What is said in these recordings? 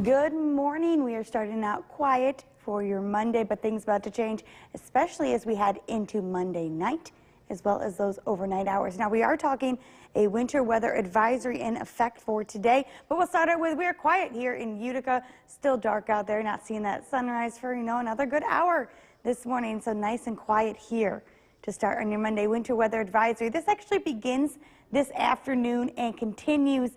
Good morning. We are starting out quiet for your Monday, but things about to change, especially as we head into Monday night, as well as those overnight hours. Now, we are talking a winter weather advisory in effect for today, but we'll start out with we are quiet here in Utica. Still dark out there, not seeing that sunrise for, another good hour this morning, so nice and quiet here to start on your Monday winter weather advisory. This actually begins this afternoon and continues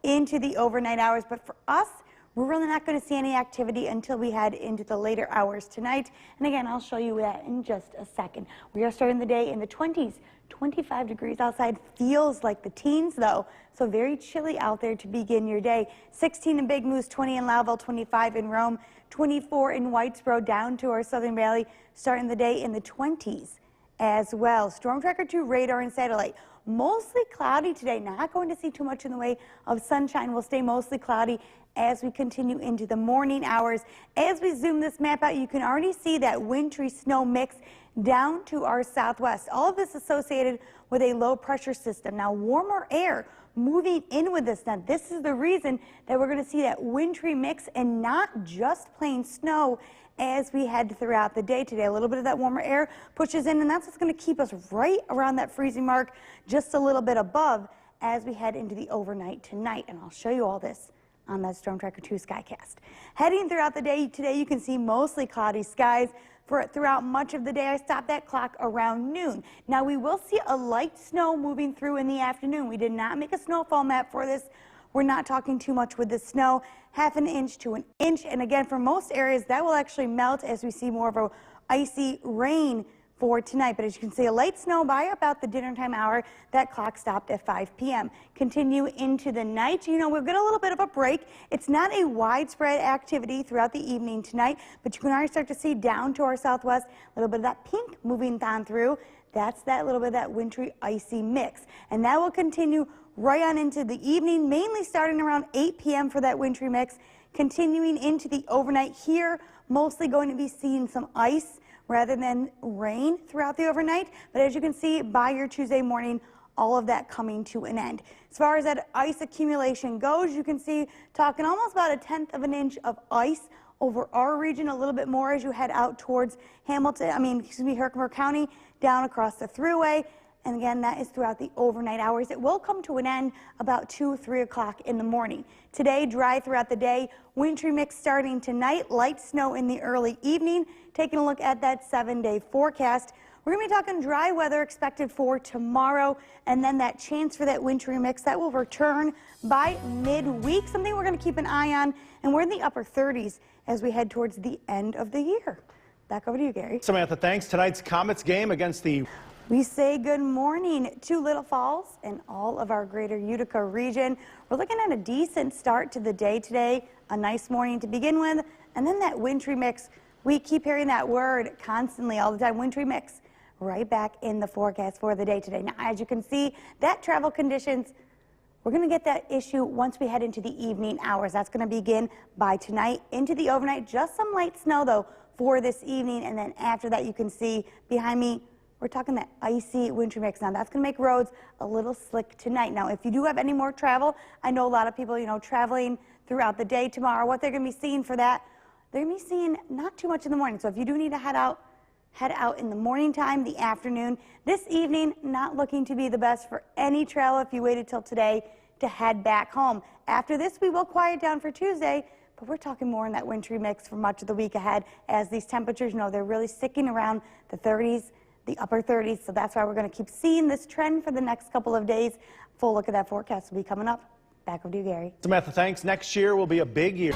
into the overnight hours, but for us, we're really not going to see any activity until we head into the later hours tonight. And again, I'll show you that in just a second. We are starting the day in the 20s, 25 degrees outside. Feels like the teens, though, so very chilly out there to begin your day. 16 in Big Moose, 20 in Loudville, 25 in Rome, 24 in Whitesboro, down to our Southern Valley, starting the day in the 20s as well. Storm Tracker 2 radar and satellite. Mostly cloudy today. Not going to see too much in the way of sunshine. Will stay mostly cloudy as we continue into the morning hours. As we zoom this map out, you can already see that wintry snow mix down to our southwest. All of this associated with a low pressure system. Now, warmer air moving in with us. Now, this is the reason that we're going to see that wintry mix and not just plain snow as we head throughout the day today. A little bit of that warmer air pushes in, and that's what's going to keep us right around that freezing mark, just a little bit above as we head into the overnight tonight. And I'll show you all this on that Storm Tracker 2 Skycast. Heading throughout the day today, you can see mostly cloudy skies throughout much of the day. I stopped that clock around noon. Now, we will see a light snow moving through in the afternoon. We did not make a snowfall map for this. We're not talking too much with the snow, half an inch to an inch. And again, for most areas, that will actually melt as we see more of a icy rain for tonight. But as you can see, a light snow by about the dinner time hour. That clock stopped at 5 p.m. Continue into the night. We'll get a little bit of a break. It's not a widespread activity throughout the evening tonight, but you can already start to see down to our southwest, a little bit of that pink moving on through. That's that little bit of that wintry icy mix. And that will continue right on into the evening, mainly starting around 8 p.m. for that wintry mix, continuing into the overnight here, mostly going to be seeing some ice rather than rain throughout the overnight. But as you can see, by your Tuesday morning, all of that coming to an end. As far as that ice accumulation goes, you can see talking almost about 1/10 of an inch of ice over our region, a little bit more as you head out towards Herkimer County, down across the Thruway. And again, that is throughout the overnight hours. It will come to an end about 2, 3 o'clock in the morning. Today, dry throughout the day. Wintry mix starting tonight. Light snow in the early evening. Taking a look at that 7-day forecast. We're going to be talking dry weather expected for tomorrow. And then that chance for that wintry mix, that will return by midweek. Something we're going to keep an eye on. And we're in the upper 30s as we head towards the end of the year. Back over to you, Gary. Samantha, thanks. Tonight's Comets game against the... We say good morning to Little Falls and all of our greater Utica region. We're looking at a decent start to the day today, a nice morning to begin with, and then that wintry mix. We keep hearing that word constantly all the time, wintry mix, right back in the forecast for the day today. Now, as you can see, that travel conditions, we're going to get that issue once we head into the evening hours. That's going to begin by tonight into the overnight. Just some light snow, though, for this evening, and then after that, you can see behind me, we're talking that icy wintry mix. Now, that's going to make roads a little slick tonight. Now, if you do have any more travel, I know a lot of people, traveling throughout the day tomorrow, what they're going to be seeing for that, they're going to be seeing not too much in the morning. So if you do need to head out in the morning time, the afternoon. This evening, not looking to be the best for any travel if you waited till today to head back home. After this, we will quiet down for Tuesday, but we're talking more in that wintry mix for much of the week ahead as these temperatures, they're really sticking around the 30s. The upper 30s, so that's why we're going to keep seeing this trend for the next couple of days. Full look at that forecast will be coming up. Back over to you, Gary. Samantha, thanks. Next year will be a big year.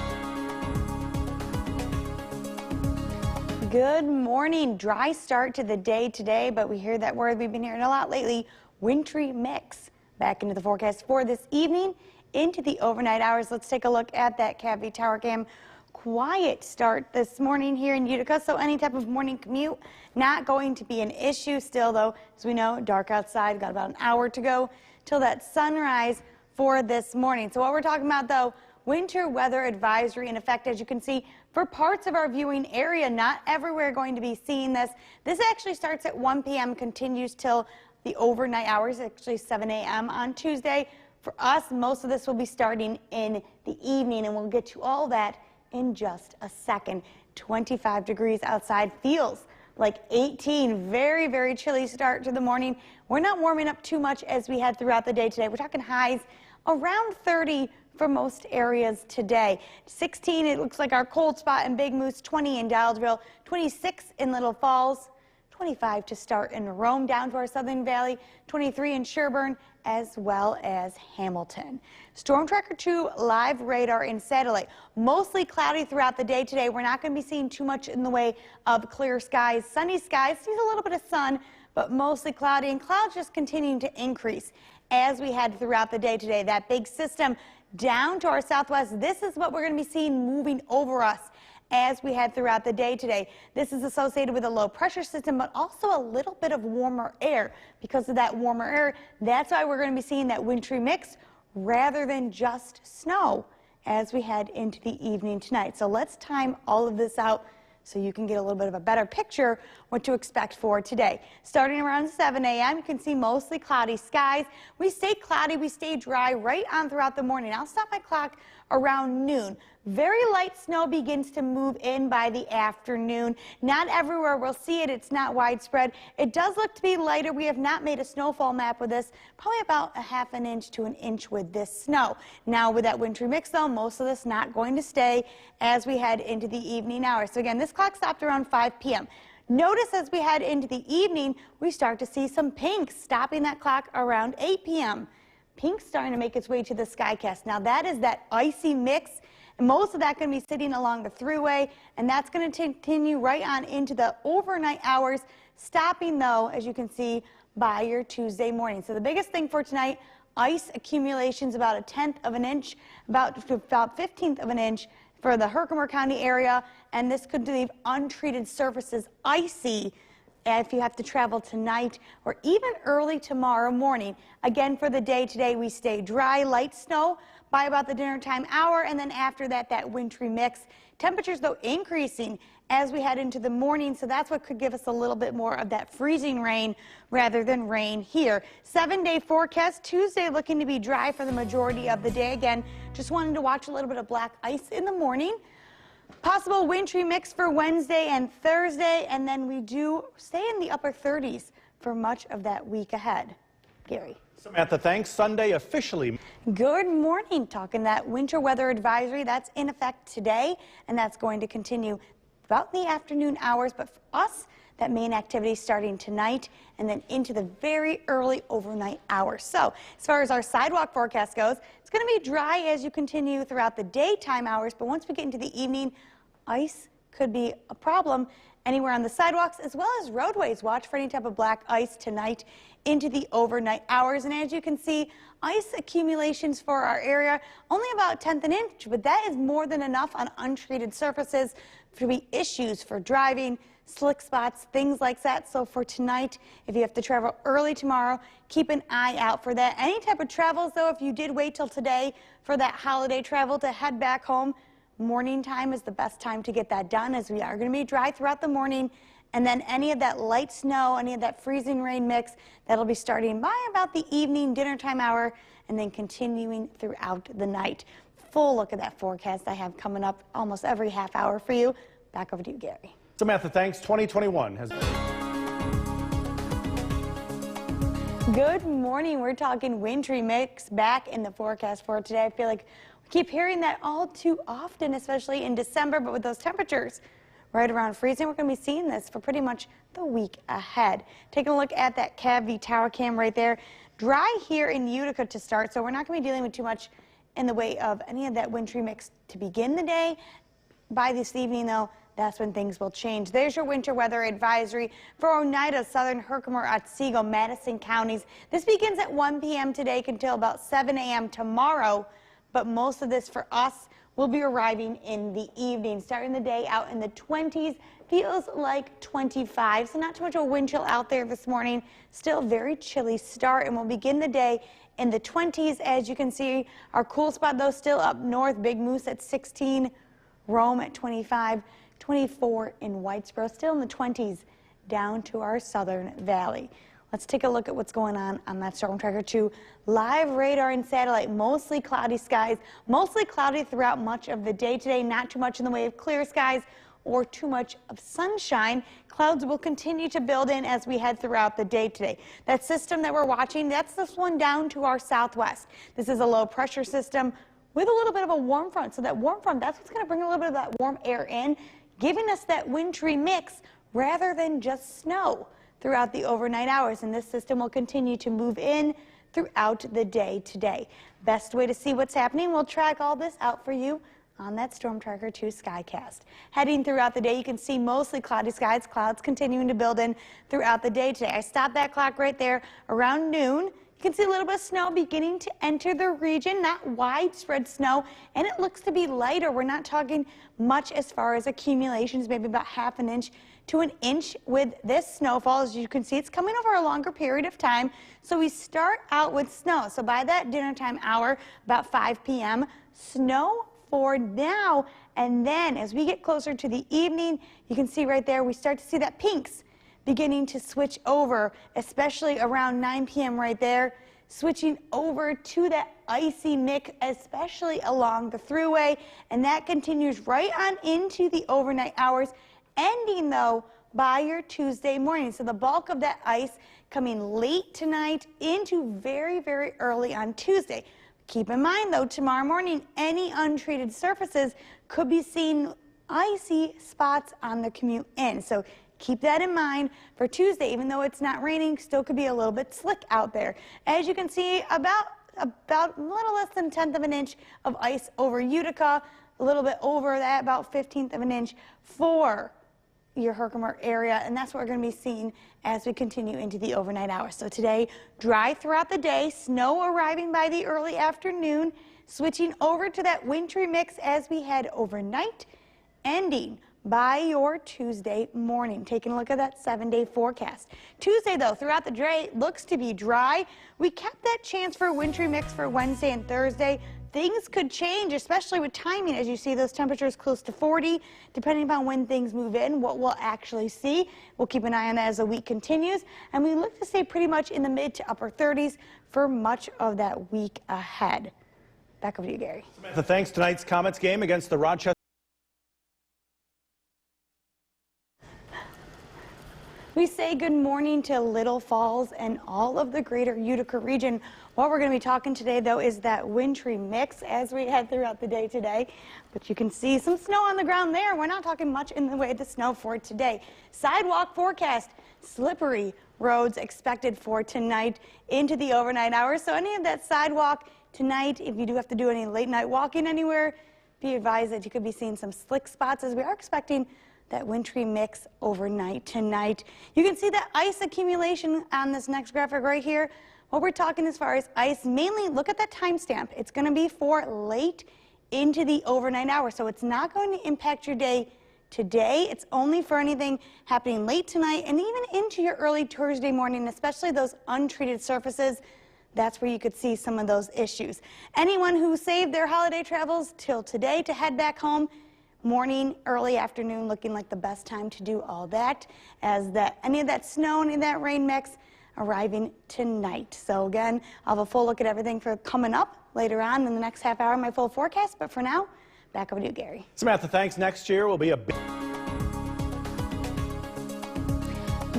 Good morning. Dry start to the day today, but we hear that word we've been hearing a lot lately, wintry mix. Back into the forecast for this evening, into the overnight hours. Let's take a look at that Cavity Tower Cam. Quiet start this morning here in Utica, so any type of morning commute not going to be an issue. Still, though, as we know, dark outside, got about an hour to go till that sunrise for this morning. So what we're talking about, though, winter weather advisory in effect, as you can see, for parts of our viewing area. Not everywhere going to be seeing this. This actually starts at 1 p.m., continues till the overnight hours, actually 7 a.m. on Tuesday. For us, most of this will be starting in the evening, and we'll get to all that in just a second. 25 degrees outside, feels like 18. Very, very chilly start to the morning. We're not warming up too much as we head throughout the day today. We're talking highs around 30 for most areas today. 16, it looks like our cold spot in Big Moose, 20 in Dowdesville, 26 in Little Falls, 25 to start in Rome, down to our Southern Valley, 23 in Sherburne, as well as Hamilton. Storm Tracker 2 live radar and satellite. Mostly cloudy throughout the day today. We're not going to be seeing too much in the way of clear skies. Sunny skies, sees a little bit of sun, but mostly cloudy, and clouds just continuing to increase as we head throughout the day today. That big system down to our southwest, this is what we're going to be seeing moving over us as we head throughout the day today. This is associated with a low pressure system, but also a little bit of warmer air. Because of that warmer air, that's why we're going to be seeing that wintry mix rather than just snow as we head into the evening tonight. So let's time all of this out so you can get a little bit of a better picture what to expect for today. Starting around 7 a.m., you can see mostly cloudy skies. We stay cloudy, we stay dry right on throughout the morning. I'll stop my clock around noon. Very light snow begins to move in by the afternoon. Not everywhere we'll see it. It's not widespread. It does look to be lighter. We have not made a snowfall map with this. Probably about a half an inch to an inch with this snow. Now with that wintry mix though, most of this not going to stay as we head into the evening hours. So again, this clock stopped around 5 p.m. Notice as we head into the evening, we start to see some pink, stopping that clock around 8 p.m. Pink's starting to make its way to the skycast. Now that is that icy mix. And most of that going to be sitting along the thruway, and that's going to continue right on into the overnight hours, stopping though, as you can see, by your Tuesday morning. So the biggest thing for tonight, ice accumulations about 1/10 of an inch, about 1/15 of an inch for the Herkimer County area, and this could leave untreated surfaces icy if you have to travel tonight or even early tomorrow morning. Again, for the day today, we stay dry, light snow by about the dinner time hour, and then after that, that wintry mix. Temperatures, though, increasing as we head into the morning, so that's what could give us a little bit more of that freezing rain rather than rain here. 7-day forecast, Tuesday looking to be dry for the majority of the day. Again, just wanted to watch a little bit of black ice in the morning. Possible wintry mix for Wednesday and Thursday, and then we do stay in the upper 30s for much of that week ahead. Gary. Samantha, thanks. Sunday officially. Good morning. Talking that winter weather advisory, that's in effect today, and that's going to continue about the afternoon hours. But for us, that main activity starting tonight and then into the very early overnight hours. So as far as our sidewalk forecast goes, it's going to be dry as you continue throughout the daytime hours. But once we get into the evening, ice could be a problem anywhere on the sidewalks as well as roadways. Watch for any type of black ice tonight into the overnight hours. And as you can see, ice accumulations for our area, only about 1/10 an inch, but that is more than enough on untreated surfaces to be issues for driving, slick spots, things like that. So for tonight, if you have to travel early tomorrow, keep an eye out for that. Any type of travels, though, if you did wait till today for that holiday travel to head back home, morning time is the best time to get that done, as we are going to be dry throughout the morning. And then any of that light snow, any of that freezing rain mix, that'll be starting by about the evening dinner time hour and then continuing throughout the night. Full look at that forecast I have coming up almost every half hour for you. Back over to you, Gary. Samantha, thanks. 2021 has... Good morning. We're talking wintry mix back in the forecast for today. I feel like we keep hearing that all too often, especially in December, but with those temperatures right around freezing, we're going to be seeing this for pretty much the week ahead. Taking a look at that Cavvy Tower Cam right there. Dry here in Utica to start, so we're not going to be dealing with too much in the way of any of that wintry mix to begin the day. By this evening, though, that's when things will change. There's your winter weather advisory for Oneida, Southern Herkimer, Otsego, Madison counties. This begins at 1 p.m. today until about 7 a.m. tomorrow, but most of this for us will be arriving in the evening. Starting the day out in the 20s, feels like 25, so not too much of a wind chill out there this morning. Still very chilly start, and we'll begin the day in the 20s. As you can see, our cool spot, though, still up north. Big Moose at 16, Rome at 25, 24 in Whitesboro, still in the 20s down to our Southern Valley. Let's take a look at what's going on that Storm Tracker 2 live radar and satellite. Mostly cloudy skies, mostly cloudy throughout much of the day today. Not too much in the way of clear skies or too much of sunshine. Clouds will continue to build in as we head throughout the day today. That system that we're watching, that's this one down to our southwest. This is a low pressure system with a little bit of a warm front. So that warm front, that's what's going to bring a little bit of that warm air in, giving us that wintry mix rather than just snow throughout the overnight hours, and this system will continue to move in throughout the day today. Best way to see what's happening, we'll track all this out for you on that Storm Tracker 2 Skycast. Heading throughout the day, you can see mostly cloudy skies, clouds continuing to build in throughout the day today. I stopped that clock right there around noon. You can see a little bit of snow beginning to enter the region, not widespread snow, and it looks to be lighter. We're not talking much as far as accumulations, maybe about half an inch to an inch with this snowfall. As you can see, it's coming over a longer period of time. So we start out with snow. So by that dinner time hour, about 5 p.m., snow for now. And then as we get closer to the evening, you can see right there, we start to see that pinks beginning to switch over, especially around 9 p.m. right there, switching over to that icy mix, especially along the thruway. And that continues right on into the overnight hours, ending though by your Tuesday morning. So the bulk of that ice coming late tonight into very, very early on Tuesday. Keep in mind though, tomorrow morning, any untreated surfaces could be seeing icy spots on the commute in. So keep that in mind for Tuesday. Even though it's not raining, still could be a little bit slick out there. As you can see, about a little less than 1/10 of an inch of ice over Utica, a little bit over that, about 1/15 of an inch for your Herkimer area, and that's what we're going to be seeing as we continue into the overnight hours. So today, dry throughout the day, snow arriving by the early afternoon, switching over to that wintry mix as we head overnight, ending by your Tuesday morning. Taking a look at that 7-day forecast. Tuesday, though, throughout the day, looks to be dry. We kept that chance for a wintry mix for Wednesday and Thursday. Things could change, especially with timing, as you see those temperatures close to 40, depending upon when things move in, what we'll actually see. We'll keep an eye on that as the week continues, and we look to stay pretty much in the mid to upper 30s for much of that week ahead. Back over to you, Gary. Samantha, thanks. Tonight's Comets game against the Rochester. We say good morning to Little Falls and all of the greater Utica region. What we're going to be talking today, though, is that wintry mix as we head throughout the day today. But you can see some snow on the ground there. We're not talking much in the way of the snow for today. Sidewalk forecast, slippery roads expected for tonight into the overnight hours. So any of that sidewalk tonight, if you do have to do any late night walking anywhere, be advised that you could be seeing some slick spots as we are expecting that wintry mix overnight tonight. You can see that ice accumulation on this next graphic right here. What we're talking as far as ice, mainly look at that timestamp. It's going to be for late into the overnight hours, so it's not going to impact your day today. It's only for anything happening late tonight and even into your early Thursday morning, especially those untreated surfaces. That's where you could see some of those issues. Anyone who saved their holiday travels till today to head back home, morning, early afternoon looking like the best time to do all that, as any of that snow, any of that rain mix arriving tonight. So again, I'll have a full look at everything for coming up later on in the next half hour, my full forecast. But for now, back over to you, Gary. Samantha, thanks. Next year will be a big...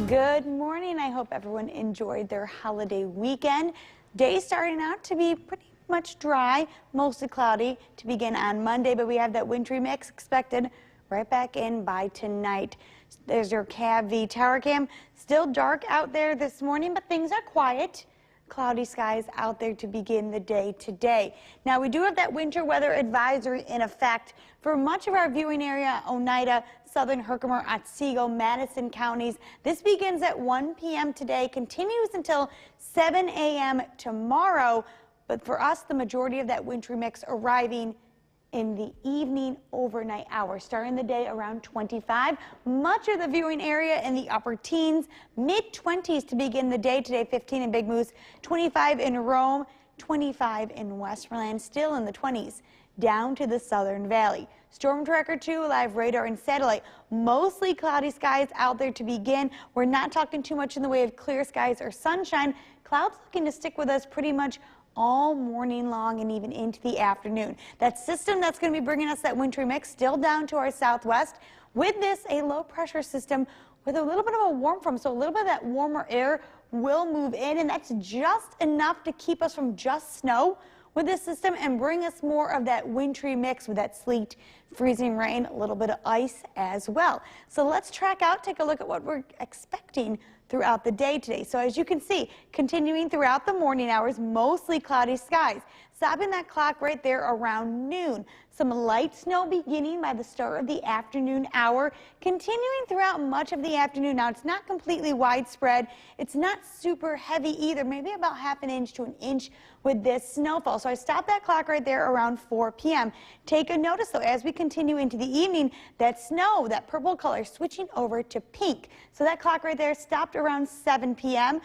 Good morning. I hope everyone enjoyed their holiday weekend. Day starting out to be pretty much dry, mostly cloudy to begin on Monday, but we have that wintry mix expected right back in by tonight. There's your CAV tower cam. Still dark out there this morning, but things are quiet. Cloudy skies out there to begin the day today. Now we do have that winter weather advisory in effect for much of our viewing area, Oneida, Southern Herkimer, Otsego, Madison counties. This begins at 1 p.m. today, continues until 7 a.m. tomorrow. But for us, the majority of that wintry mix arriving in the evening overnight hours, starting the day around 25. Much of the viewing area in the upper teens, mid-20s to begin the day today, 15 in Big Moose, 25 in Rome, 25 in Westmoreland, still in the 20s down to the Southern Valley. Storm Tracker 2, live radar and satellite. Mostly cloudy skies out there to begin. We're not talking too much in the way of clear skies or sunshine. Clouds looking to stick with us pretty much all morning long and even into the afternoon. That system that's going to be bringing us that wintry mix still down to our southwest. With this, a low pressure system with a little bit of a warm front, so a little bit of that warmer air will move in, and that's just enough to keep us from just snow with this system and bring us more of that wintry mix with that sleet, freezing rain, a little bit of ice as well. So let's track out, take a look at what we're expecting throughout the day today. So as you can see, continuing throughout the morning hours, mostly cloudy skies. Stopping that clock right there around noon. Some light snow beginning by the start of the afternoon hour, continuing throughout much of the afternoon. Now, it's not completely widespread. It's not super heavy either, maybe about ½ an inch to an inch with this snowfall. So I stopped that clock right there around 4 p.m. Take a notice, though, as we continue into the evening, that snow, that purple color, switching over to pink. So that clock right there stopped around 7 p.m.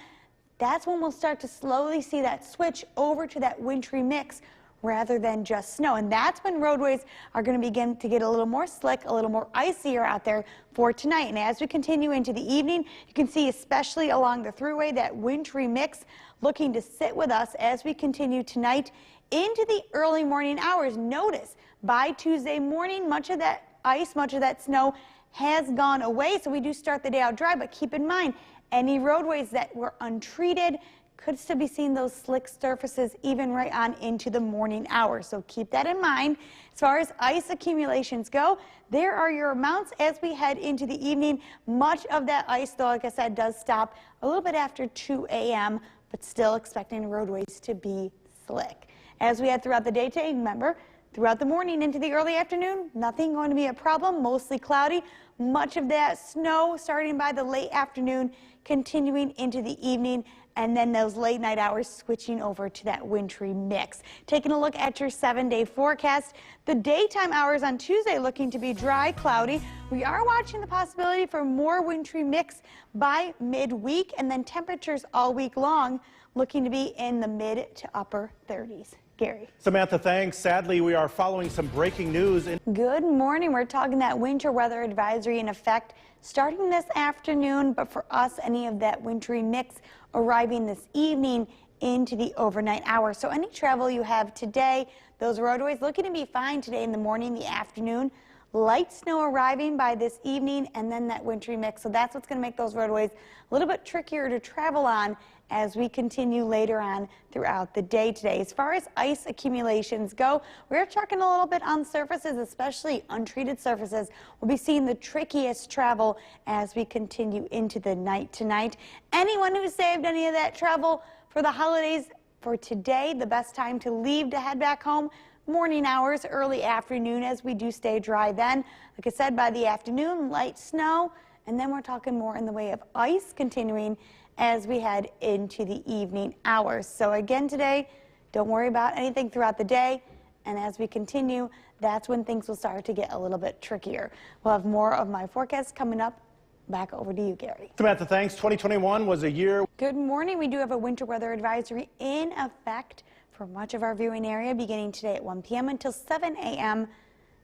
That's when we'll start to slowly see that switch over to that wintry mix rather than just snow. And that's when roadways are going to begin to get a little more slick, a little more icier out there for tonight. And as we continue into the evening, you can see, especially along the thruway, that wintry mix looking to sit with us as we continue tonight into the early morning hours. Notice by Tuesday morning, much of that ice, much of that snow has gone away. So we do start the day out dry, but keep in mind, any roadways that were untreated could still be seeing those slick surfaces even right on into the morning hours. So keep that in mind. As far as ice accumulations go, there are your amounts as we head into the evening. Much of that ice, though, like I said, does stop a little bit after 2 a.m., but still expecting roadways to be slick. As we head throughout the day today, remember, throughout the morning into the early afternoon, nothing going to be a problem, mostly cloudy. Much of that snow starting by the late afternoon, continuing into the evening, and then those late night hours switching over to that wintry mix. Taking a look at your 7-day forecast, the daytime hours on Tuesday looking to be dry, cloudy. We are watching the possibility for more wintry mix by midweek, and then temperatures all week long looking to be in the mid to upper 30s. Gary. Samantha, thanks. Sadly, we are following some breaking news. Good morning. We're talking that winter weather advisory in effect starting this afternoon, but for us, any of that wintry mix arriving this evening into the overnight hours. So any travel you have today, those roadways looking to be fine today in the morning, the afternoon. Light snow arriving by this evening, and then that wintry mix. So that's what's going to make those roadways a little bit trickier to travel on as we continue later on throughout the day today. As far as ice accumulations go, we're talking a little bit on surfaces, especially untreated surfaces. We'll be seeing the trickiest travel as we continue into the night tonight. Anyone who saved any of that travel for the holidays for today, the best time to leave to head back home, morning hours, early afternoon, as we do stay dry then. Like I said, by the afternoon, light snow, and then we're talking more in the way of ice continuing as we head into the evening hours. So again today, don't worry about anything throughout the day, and as we continue, that's when things will start to get a little bit trickier. We'll have more of my forecast coming up. Back over to you, Gary. Samantha, thanks. 2021 was a year. Good morning. We do have a winter weather advisory in effect for much of our viewing area beginning today at 1 p.m. until 7 a.m.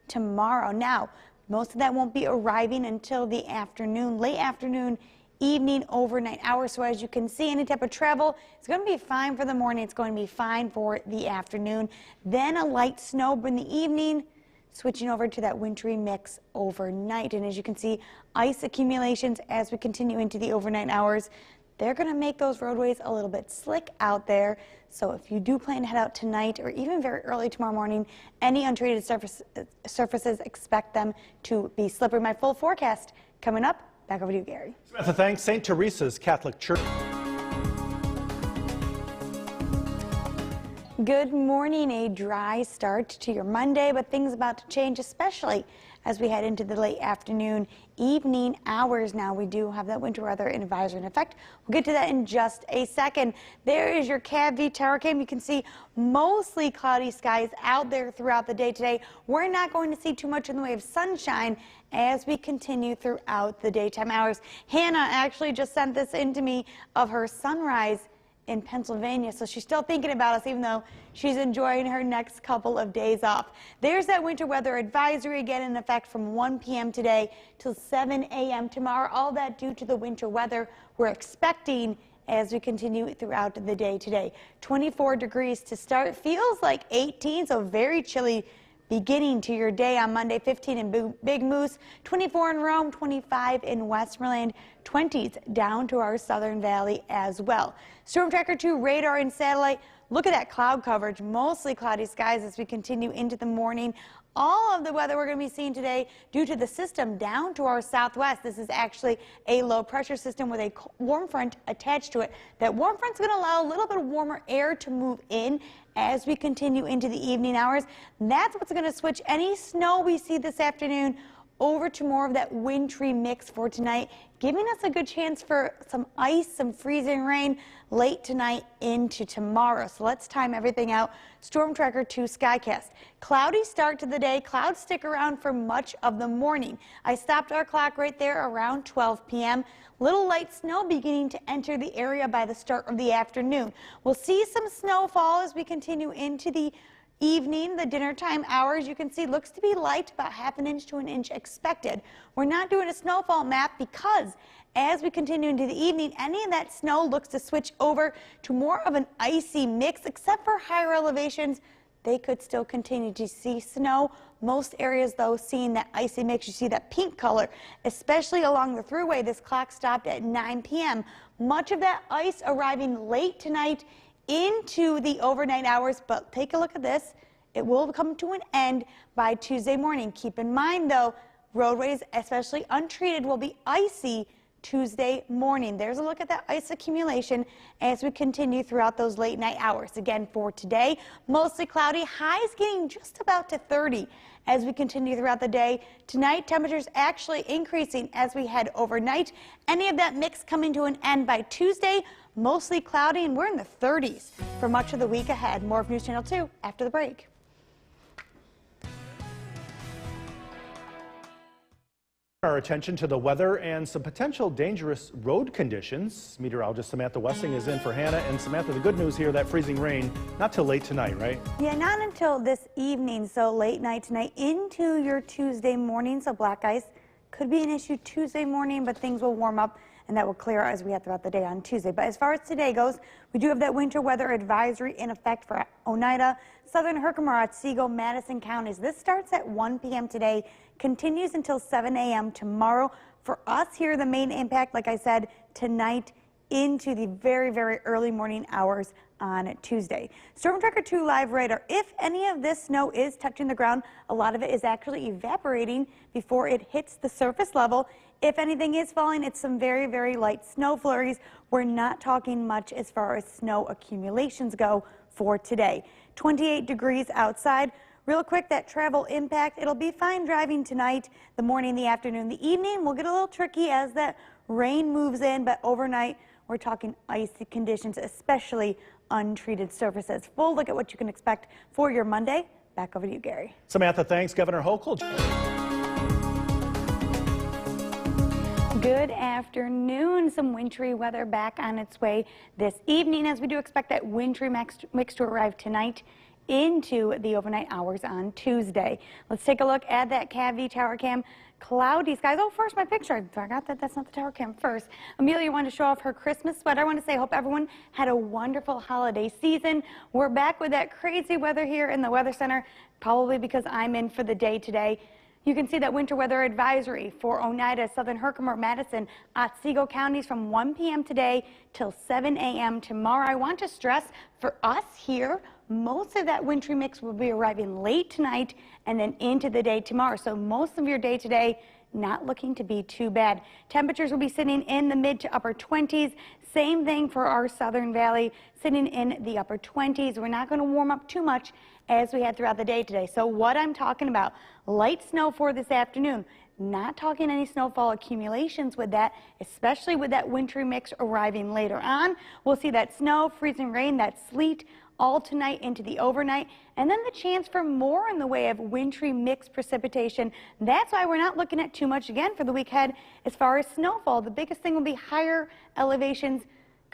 tomorrow. Now, most of that won't be arriving until the afternoon, late afternoon, evening, overnight hours. So as you can see, any type of travel is going to be fine for the morning. It's going to be fine for the afternoon. Then a light snow in the evening, switching over to that wintry mix overnight. And as you can see, ice accumulations as we continue into the overnight hours. They're going to make those roadways a little bit slick out there. So if you do plan to head out tonight or even very early tomorrow morning, any untreated surfaces, expect them to be slippery. My full forecast coming up. Back over to you, Gary. Samantha, thanks. St. Teresa's Catholic Church. Good morning. A dry start to your Monday, but things about to change, especially as we head into the late afternoon, evening hours. Now we do have that winter weather advisory in effect. We'll get to that in just a second. There is your CAV tower cam. You can see mostly cloudy skies out there throughout the day today. We're not going to see too much in the way of sunshine as we continue throughout the daytime hours. Hannah actually just sent this in to me of her sunrise in Pennsylvania, so she's still thinking about us even though she's enjoying her next couple of days off. There's that winter weather advisory again in effect from 1 p.m. today till 7 a.m. tomorrow. All that due to the winter weather we're expecting as we continue throughout the day today. 24 degrees to start, feels like 18, so very chilly beginning to your day on Monday. 15 in Big Moose, 24 in Rome, 25 in Westmoreland, 20s down to our Southern Valley as well. Storm Tracker 2 radar and satellite. Look at that cloud coverage, mostly cloudy skies as we continue into the morning. All of the weather we're going to be seeing today due to the system down to our southwest. This is actually a low pressure system with a warm front attached to it. That warm front's going to allow a little bit of warmer air to move in as we continue into the evening hours. That's what's going to switch any snow we see this afternoon over to more of that wintry mix for tonight, giving us a good chance for some ice, some freezing rain late tonight into tomorrow. So let's time everything out. Storm Tracker 2 Skycast. Cloudy start to the day. Clouds stick around for much of the morning. I stopped our clock right there around 12 p.m. Little light snow beginning to enter the area by the start of the afternoon. We'll see some snowfall as we continue into the evening, the dinner time hours. You can see looks to be light, about ½ an inch to an inch expected. We're not doing a snowfall map because as we continue into the evening, any of that snow looks to switch over to more of an icy mix, except for higher elevations. They could still continue to see snow. Most areas, though, seeing that icy mix. You see that pink color, especially along the thruway. This clock stopped at 9 p.m. Much of that ice arriving late tonight into the overnight hours, but take a look at this. It will come to an end by Tuesday morning. Keep in mind, though, roadways, especially untreated, will be icy Tuesday morning. There's a look at that ice accumulation as we continue throughout those late night hours. Again, for today, mostly cloudy, highs getting just about to 30 as we continue throughout the day. Tonight, temperatures actually increasing as we head overnight. Any of that mix coming to an end by Tuesday, mostly cloudy, and we're in the 30s for much of the week ahead. More of News Channel 2 after the break. Our attention to the weather and some potential dangerous road conditions. Meteorologist Samantha Wessing is in for Hannah. And Samantha, the good news here, that freezing rain, not till late tonight, right? Yeah, not until this evening, so late night tonight into your Tuesday morning. So black ice could be an issue Tuesday morning, but things will warm up and that will clear out as we head throughout the day on Tuesday. But as far as today goes, we do have that winter weather advisory in effect for Oneida, Southern Herkimer, Otsego, Madison counties. This starts at 1 p.m. today, continues until 7 a.m. tomorrow. For us here, the main impact, like I said, tonight into the very, very early morning hours on Tuesday. Storm Tracker 2 live radar. If any of this snow is touching the ground, a lot of it is actually evaporating before it hits the surface level. If anything is falling, it's some very, very light snow flurries. We're not talking much as far as snow accumulations go for today. 28 degrees outside. Real quick, that travel impact, it'll be fine driving tonight, the morning, the afternoon, the evening. We'll get a little tricky as that rain moves in, but overnight, we're talking icy conditions, especially untreated surfaces. Full look at what you can expect for your Monday. Back over to you, Gary. Samantha, thanks. Governor Hochul. Good afternoon. Some wintry weather back on its way this evening as we do expect that wintry mix to arrive tonight into the overnight hours on Tuesday. Let's take a look at that CAV tower cam. Cloudy skies. Oh, first my picture. I forgot that that's not the tower cam first. Amelia wanted to show off her Christmas sweater. I want to say I hope everyone had a wonderful holiday season. We're back with that crazy weather here in the Weather Center, probably because I'm in for the day today. You can see that winter weather advisory for Oneida, Southern Herkimer, Madison, Otsego counties from 1 p.m. today till 7 a.m. tomorrow. I want to stress for us here, most of that wintry mix will be arriving late tonight and then into the day tomorrow. So most of your day today not looking to be too bad. Temperatures will be sitting in the mid to upper 20s. Same thing for our Southern Valley, sitting in the upper 20s. We're not going to warm up too much as we head throughout the day today. So what I'm talking about, light snow for this afternoon. Not talking any snowfall accumulations with that, especially with that wintry mix arriving later on. We'll see that snow, freezing rain, that sleet all tonight into the overnight, and then the chance for more in the way of wintry mixed precipitation. That's why we're not looking at too much again for the week ahead as far as snowfall. The biggest thing will be higher elevations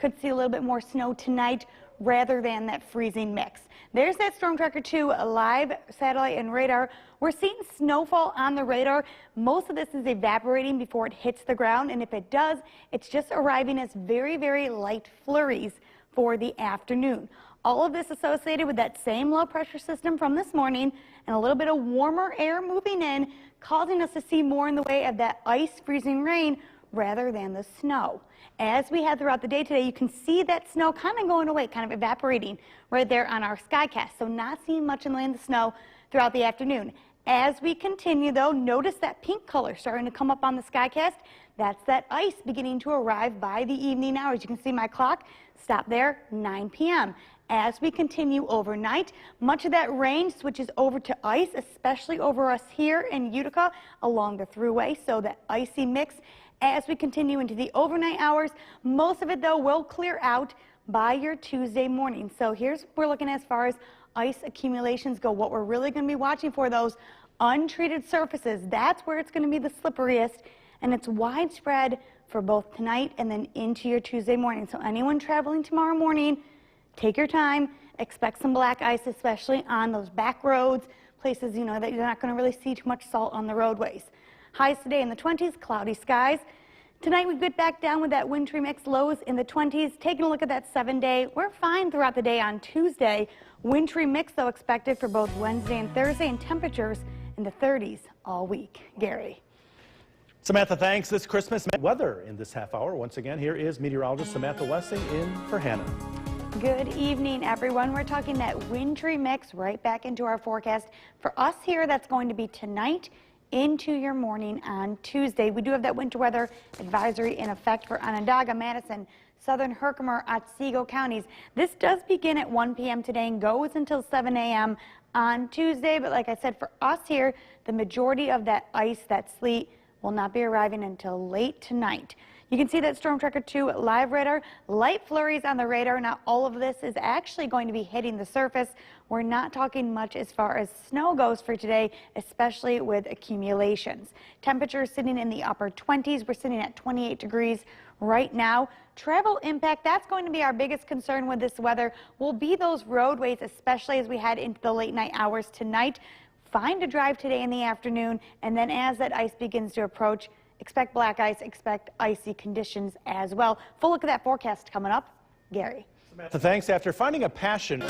could see a little bit more snow tonight rather than that freezing mix. There's that Storm Tracker 2 live satellite and radar. We're seeing snowfall on the radar. Most of this is evaporating before it hits the ground, and if it does, it's just arriving as very, very light flurries for the afternoon. All of this associated with that same low pressure system from this morning and a little bit of warmer air moving in, causing us to see more in the way of that ice, freezing rain rather than the snow. As we head throughout the day today, you can see that snow kind of going away, kind of evaporating right there on our skycast. So not seeing much in the way of the snow throughout the afternoon. As we continue, though, notice that pink color starting to come up on the skycast. That's that ice beginning to arrive by the evening hours. You can see my clock stop there, 9 p.m. As we continue overnight, much of that rain switches over to ice, especially over us here in Utica along the thruway. So that icy mix as we continue into the overnight hours. Most of it, though, will clear out by your Tuesday morning. So here's what we're looking at as far as ice accumulations go. What we're really going to be watching for, those untreated surfaces. That's where it's going to be the slipperiest, and it's widespread for both tonight and then into your Tuesday morning. So anyone traveling tomorrow morning, take your time. Expect some black ice, especially on those back roads, places, you know, that you're not going to really see too much salt on the roadways. Highs today in the 20s, cloudy skies. Tonight we get back down with that wintry mix, lows in the 20s. Taking a look at that 7-day, we're fine throughout the day on Tuesday. Wintry mix, though, expected for both Wednesday and Thursday, and temperatures in the 30s all week. Gary. Samantha, thanks. This Christmas weather in this half hour. Once again, here is meteorologist Samantha Wessing in for Hannah. Good evening, everyone. We're talking that wintry mix right back into our forecast. For us here, that's going to be tonight into your morning on Tuesday. We do have that winter weather advisory in effect for Onondaga, Madison, Southern Herkimer, Otsego counties. This does begin at 1 p.m. today and goes until 7 a.m. on Tuesday. But like I said, for us here, the majority of that ice, that sleet, will not be arriving until late tonight. You can see that Storm Tracker 2 live radar, light flurries on the radar. Now all of this is actually going to be hitting the surface. We're not talking much as far as snow goes for today, especially with accumulations. Temperatures sitting in the upper 20s. We're sitting at 28 degrees right now. Travel impact, that's going to be our biggest concern with this weather, will be those roadways, especially as we head into the late night hours tonight. Find a drive today in the afternoon, and then as that ice begins to approach, expect black ice, expect icy conditions as well. Full look at that forecast coming up. Gary. Samantha, thanks. After finding a passion.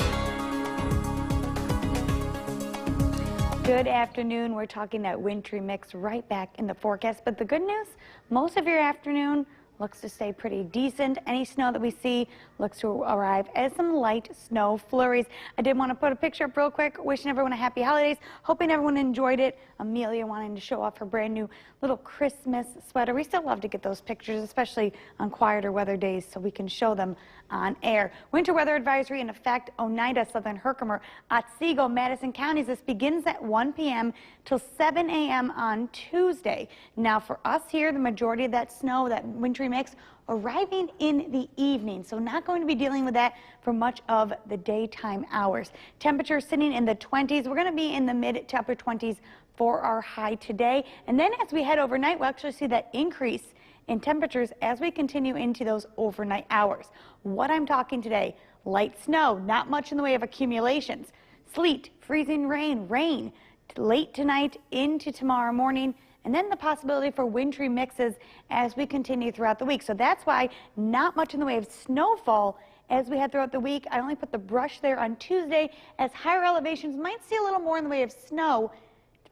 Good afternoon. We're talking that wintry mix right back in the forecast. But the good news, most of your afternoon looks to stay pretty decent. Any snow that we see looks to arrive as some light snow flurries. I did want to put a picture up real quick, wishing everyone a happy holidays, hoping everyone enjoyed it. Amelia wanting to show off her brand new little Christmas sweater. We still love to get those pictures, especially on quieter weather days, so we can show them on air. Winter weather advisory in effect, Oneida, Southern Herkimer, Otsego, Madison counties. This begins at 1 p.m. till 7 a.m. on Tuesday. Now for us here, the majority of that snow, that wintry mix, arriving in the evening, so not going to be dealing with that for much of the daytime hours. Temperatures sitting in the 20s. We're going to be in the mid to upper 20s for our high today. And then as we head overnight, we'll actually see that increase in temperatures as we continue into those overnight hours. What I'm talking today, light snow, not much in the way of accumulations, sleet, freezing rain, late tonight into tomorrow morning, and then the possibility for wintry mixes as we continue throughout the week. So that's why not much in the way of snowfall as we head throughout the week. I only put the brush there on Tuesday, as higher elevations might see a little more in the way of snow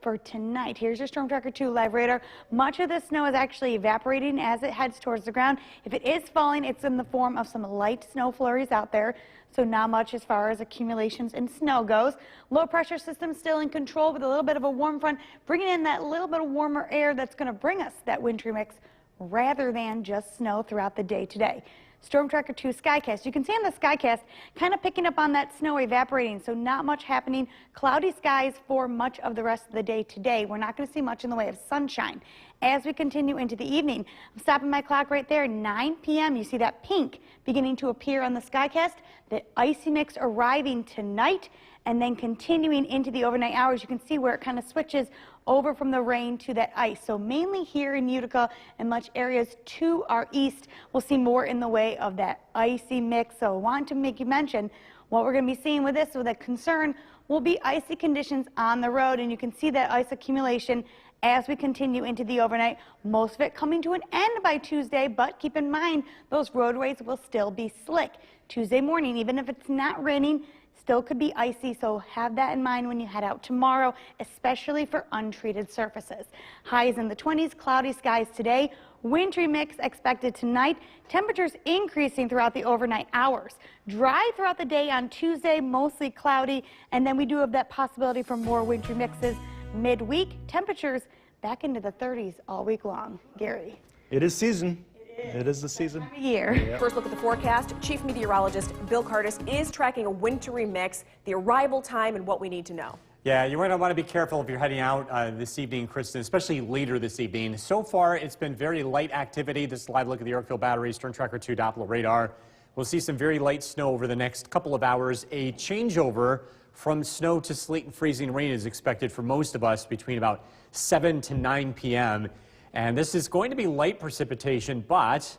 for tonight. Here's your Storm Tracker 2 live radar. Much of the snow is actually evaporating as it heads towards the ground. If it is falling, it's in the form of some light snow flurries out there. So not much as far as accumulations in snow goes. Low pressure system still in control with a little bit of a warm front, bringing in that little bit of warmer air that's going to bring us that wintry mix rather than just snow throughout the day today. Storm Tracker 2 Skycast. You can see on the Skycast kind of picking up on that snow evaporating, so not much happening. Cloudy skies for much of the rest of the day today. We're not going to see much in the way of sunshine. as we continue into the evening. I'm stopping my clock right there, 9 p.m. You see that pink beginning to appear on the Skycast. The icy mix arriving tonight and then continuing into the overnight hours. You can see where it kind of switches over from the rain to that ice. So mainly here in Utica and much areas to our east, we'll see more in the way of that icy mix. So I want to make you mention what we're going to be seeing with this. So the concern will be icy conditions on the road, and you can see that ice accumulation as we continue into the overnight. Most of it coming to an end by Tuesday, but keep in mind those roadways will still be slick. Tuesday morning, even if it's not raining, still could be icy, so have that in mind when you head out tomorrow, especially for untreated surfaces. Highs in the 20s, cloudy skies today. Wintry mix expected tonight. Temperatures increasing throughout the overnight hours. Dry throughout the day on Tuesday, mostly cloudy, and then we do have that possibility for more wintry mixes midweek. Temperatures back into the 30s all week long. Gary. It is season. It is the season. Time of year. Yep. First look at the forecast. Chief Meteorologist Bill Curtis is tracking a wintry mix, the arrival time, and what we need to know. Yeah, you're going to want to be careful if you're heading out this evening, Kristen, especially later this evening. So far, it's been very light activity. This is a live look at the Yorkville Battery Stern Tracker 2 Doppler radar. We'll see some very light snow over the next couple of hours. A changeover from snow to sleet and freezing rain is expected for most of us between about 7 to 9 p.m. And this is going to be light precipitation, but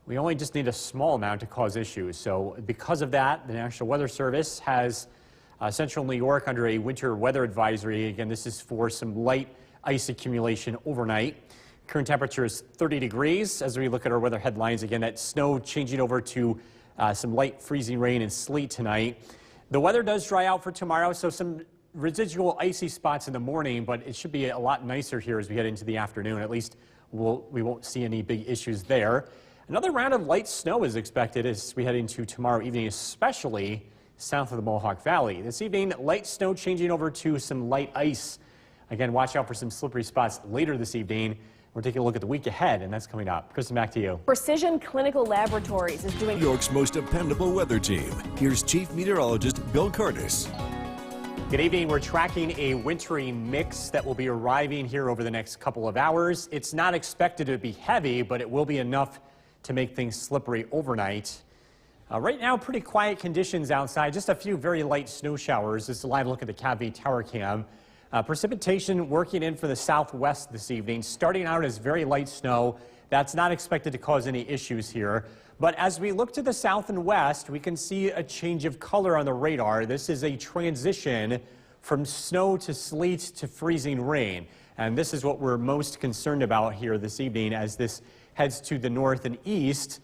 we only just need a small amount to cause issues. So because of that, the National Weather Service has Central New York under a winter weather advisory. Again, this is for some light ice accumulation overnight. Current temperature is 30 degrees. As we look at our weather headlines, again, that snow changing over to some light freezing rain and sleet tonight. The weather does dry out for tomorrow, so some residual icy spots in the morning, but it should be a lot nicer here as we head into the afternoon. At least we won't see any big issues there. Another round of light snow is expected as we head into tomorrow evening, especially south of the Mohawk Valley. This evening, light snow changing over to some light ice. Again, watch out for some slippery spots later this evening. We're taking a look at the week ahead, and that's coming up. Kristen, back to you. Precision Clinical Laboratories is doing New York's most dependable weather team. Here's Chief Meteorologist Bill Curtis. Good evening. We're tracking a wintry mix that will be arriving here over the next couple of hours. It's not expected to be heavy, but it will be enough to make things slippery overnight. Right now, pretty quiet conditions outside. Just a few very light snow showers. This is a live look at the CAV tower cam. Precipitation working in for the southwest this evening, starting out as very light snow. That's not expected to cause any issues here. But as we look to the south and west, we can see a change of color on the radar. This is a transition from snow to sleet to freezing rain. And this is what we're most concerned about here this evening as this heads to the north and east.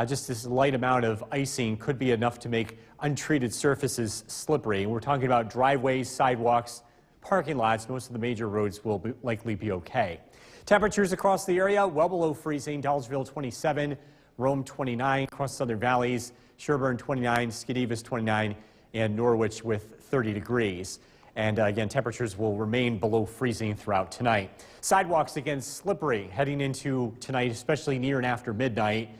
Just this light amount of icing could be enough to make untreated surfaces slippery. We're talking about driveways, sidewalks, parking lots. Most of the major roads will likely be okay. Temperatures across the area well below freezing. Dallsville 27, Rome 29, across Southern Valleys, Sherburne 29, Skidivas 29, and Norwich with 30 degrees. And again, temperatures will remain below freezing throughout tonight. Sidewalks again slippery heading into tonight, especially near and after midnight.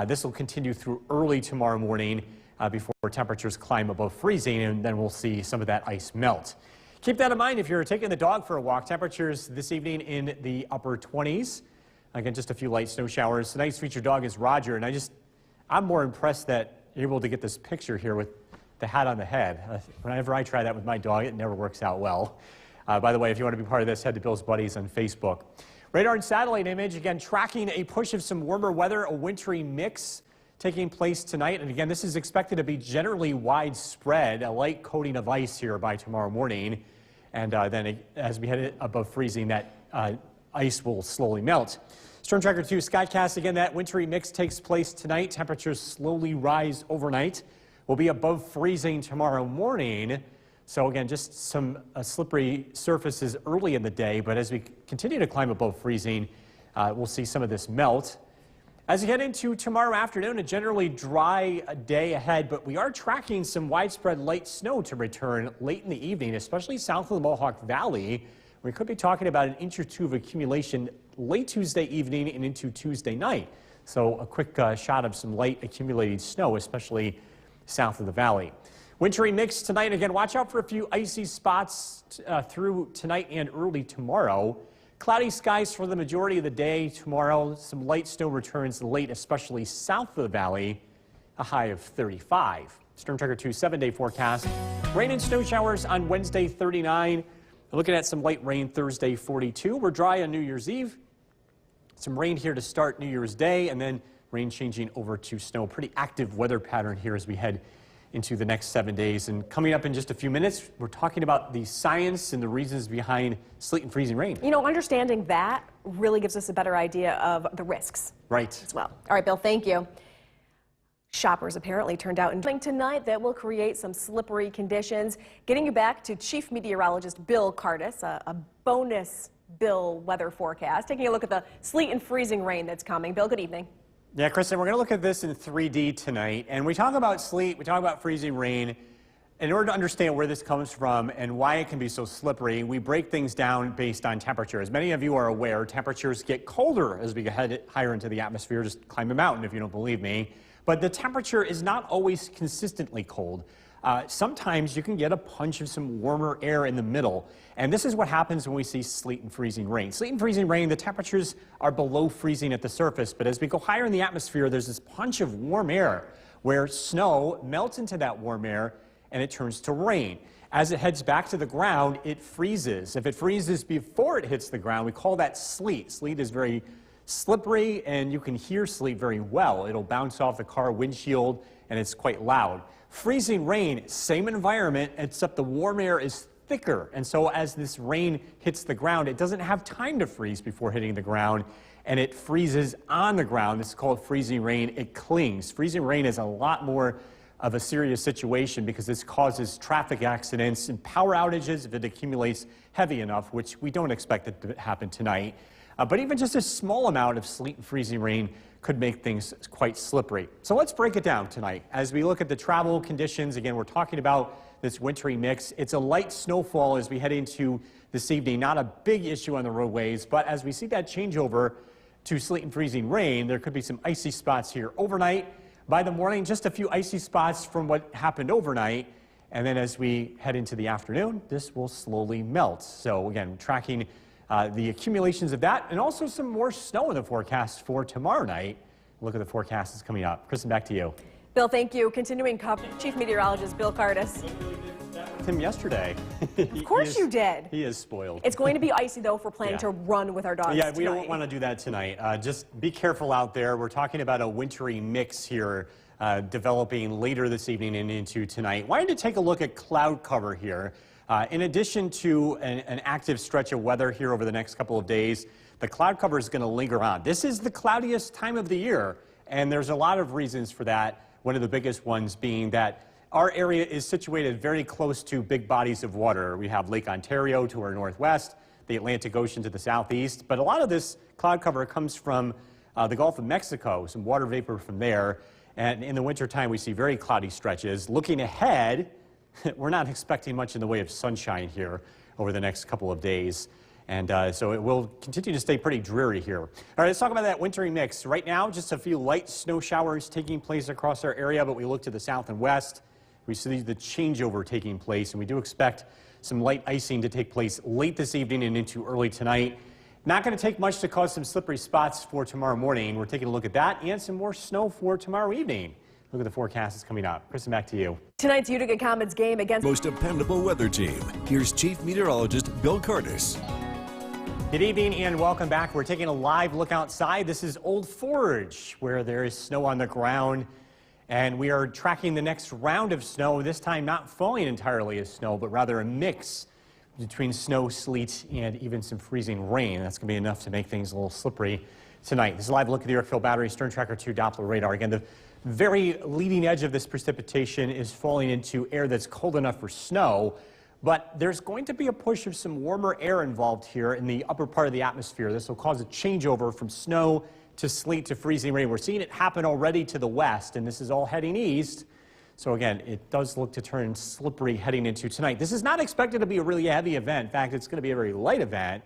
This will continue through early tomorrow morning before temperatures climb above freezing, and then we'll see some of that ice melt. Keep that in mind if you're taking the dog for a walk. Temperatures this evening in the upper 20s. Again, just a few light snow showers. Tonight's featured dog is Roger, and I'm more impressed that you're able to get this picture here with the hat on the head. Whenever I try that with my dog, it never works out well. By the way, if you want to be part of this, head to Bill's Buddies on Facebook. Radar and satellite image, again, tracking a push of some warmer weather, a wintry mix taking place tonight. And again, this is expected to be generally widespread, a light coating of ice here by tomorrow morning. And then as we head above freezing, that ice will slowly melt. Stern Tracker 2 Skycast, again, that wintry mix takes place tonight. Temperatures slowly rise overnight. We'll be above freezing tomorrow morning. So again, just some slippery surfaces early in the day, but as we continue to climb above freezing, we'll see some of this melt. As we head into tomorrow afternoon, a generally dry day ahead, but we are tracking some widespread light snow to return late in the evening, especially south of the Mohawk Valley. We could be talking about an inch or two of accumulation late Tuesday evening and into Tuesday night. So a quick shot of some light accumulated snow, especially south of the valley. Wintry mix tonight. Again, watch out for a few icy spots through tonight and early tomorrow. Cloudy skies for the majority of the day tomorrow. Some light snow returns late, especially south of the valley, a high of 35. Storm Tracker 2 7-day forecast. Rain and snow showers on Wednesday, 39. We're looking at some light rain Thursday, 42. We're dry on New Year's Eve. Some rain here to start New Year's Day, and then rain changing over to snow. Pretty active weather pattern here as we head into the next 7 days. And coming up in just a few minutes, we're talking about the science and the reasons behind sleet and freezing rain. You know, understanding that really gives us a better idea of the risks. Right. As well. All right, Bill, thank you. Shoppers apparently turned out in tonight that will create some slippery conditions. Getting you back to Chief Meteorologist Bill Cardis, a bonus Bill weather forecast, taking a look at the sleet and freezing rain that's coming. Bill, good evening. Yeah, Kristen, we're going to look at this in 3D tonight. And we talk about sleet, we talk about freezing rain. In order to understand where this comes from and why it can be so slippery, we break things down based on temperature. As many of you are aware, temperatures get colder as we head higher into the atmosphere. Just climb a mountain if you don't believe me. But the temperature is not always consistently cold. Sometimes you can get a punch of some warmer air in the middle. And this is what happens when we see sleet and freezing rain. Sleet and freezing rain, the temperatures are below freezing at the surface. But as we go higher in the atmosphere, there's this punch of warm air where snow melts into that warm air and it turns to rain. As it heads back to the ground, it freezes. If it freezes before it hits the ground, we call that sleet. Sleet is very slippery, and you can hear sleet very well. It'll bounce off the car windshield, and it's quite loud. Freezing rain, same environment, except the warm air is thicker. And so as this rain hits the ground, it doesn't have time to freeze before hitting the ground, and it freezes on the ground. This is called freezing rain. It clings. Freezing rain is a lot more of a serious situation because this causes traffic accidents and power outages if it accumulates heavy enough, which we don't expect it to happen tonight. But even just a small amount of sleet and freezing rain could make things quite slippery. So let's break it down tonight. As we look at the travel conditions, again, we're talking about this wintry mix. It's a light snowfall as we head into this evening. Not a big issue on the roadways, but as we see that changeover to sleet and freezing rain, there could be some icy spots here overnight. By the morning, just a few icy spots from what happened overnight. And then as we head into the afternoon, this will slowly melt. So again, tracking the accumulations of that, and also some more snow in the forecast for tomorrow night. Look at the forecast that's coming up. Kristen, back to you. Bill, thank you. Continuing coverage, Chief Meteorologist Bill Cardis. Him yesterday. Of course you did. He is spoiled. It's going to be icy, though, if we're planning Yeah. to run with our dogs Yeah, we tonight. don't want to do that tonight. Just be careful out there. We're talking about a wintry mix here developing later this evening and into tonight. Wanted to take a look at cloud cover here. In addition to an active stretch of weather here over the next couple of days, the cloud cover is going to linger on. This is the cloudiest time of the year, and there's a lot of reasons for that. One of the biggest ones being that our area is situated very close to big bodies of water. We have Lake Ontario to our northwest, the Atlantic Ocean to the southeast, but a lot of this cloud cover comes from the Gulf of Mexico, some water vapor from there, and in the wintertime we see very cloudy stretches. Looking ahead, we're not expecting much in the way of sunshine here over the next couple of days. And so it will continue to stay pretty dreary here. All right, let's talk about that wintry mix. Right now, just a few light snow showers taking place across our area, but we look to the south and west. We see the changeover taking place, and we do expect some light icing to take place late this evening and into early tonight. Not going to take much to cause some slippery spots for tomorrow morning. We're taking a look at that and some more snow for tomorrow evening. Look at the forecast that's coming up. Kristen, back to you. Tonight's Utica Comets game against Most dependable weather team. Here's Chief Meteorologist Bill Cardis. Good evening and welcome back. We're taking a live look outside. This is Old Forge, where there is snow on the ground. And we are tracking the next round of snow, this time not falling entirely as snow, but rather a mix between snow, sleet, and even some freezing rain. That's going to be enough to make things a little slippery tonight. This is a live look at the Yorkville Battery Stern Tracker 2 Doppler radar. Again, the very leading edge of this precipitation is falling into air that's cold enough for snow, but there's going to be a push of some warmer air involved here in the upper part of the atmosphere. This will cause a changeover from snow to sleet to freezing rain. We're seeing it happen already to the west, and this is all heading east. So again, it does look to turn slippery heading into tonight. This is not expected to be a really heavy event. In fact, it's going to be a very light event,